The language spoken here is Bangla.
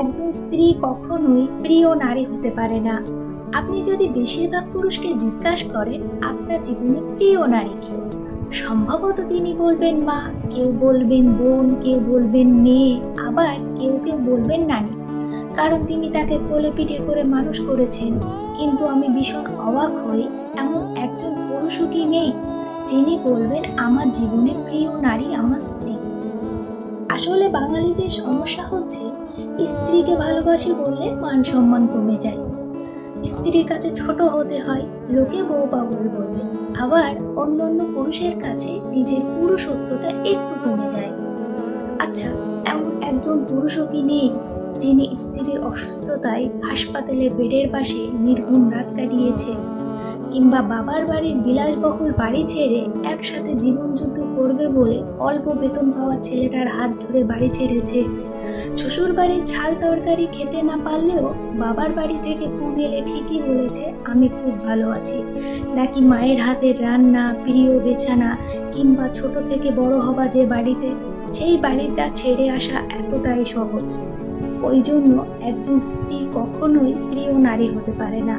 একজন স্ত্রী কখনোই প্রিয় নারী হতে পারে না। আপনি যদি বেশিরভাগ পুরুষকে জিজ্ঞাসা করেন আপনার জীবনে প্রিয় নারী কে, সম্ভবত তিনি বলবেন মা, কেউ বলবেন বোন, কেউ বলবেন মেয়ে, আবার কেউ কেউ বলবেন নানি, কারণ তিনি তাকে কোলে পিঠে করে মানুষ করেছেন। কিন্তু আমি ভীষণ অবাক হই, এমন একজন পুরুষও কি নেই যিনি বলবেন আমার জীবনে প্রিয় নারী আমার স্ত্রী। আসলে বাঙালিদের সমস্যা হচ্ছে স্ত্রীকে ভালোবাসি বললে মান সম্মান কমে যায়, স্ত্রীর কাছে ছোট হতে হয়, লোকে বউ পাগল বলবে, আবার অন্য অন্য পুরুষের কাছে নিজের পুরুষত্বটা একটু কমে যায়। আচ্ছা, এমন একজন পুরুষও কি নেই যিনি স্ত্রীর অসুস্থতায় হাসপাতালে বেডের পাশে নির্ঘুম রাত কাটিয়েছে, কিংবা বাবার বাড়ির বিলাসবহুল বাড়ি ছেড়ে একসাথে জীবনযুদ্ধ করবে বলে অল্প বেতন পাওয়া ছেলেটার হাত ধরে বাড়ি ছেড়েছে, শ্বশুর বাড়ির ঝাল তরকারি খেতে না পারলেও বাবার বাড়ি থেকে ফোন এলে ঠিকই বলেছে আমি খুব ভালো আছি, নাকি মায়ের হাতের রান্না, প্রিয় বেছানা, কিংবা ছোট থেকে বড় হবা যে বাড়িতে, সেই বাড়িটা ছেড়ে আসা এতটাই সহজ। ওই জন্য একজন স্ত্রী কখনোই প্রিয় নারী হতে পারে না।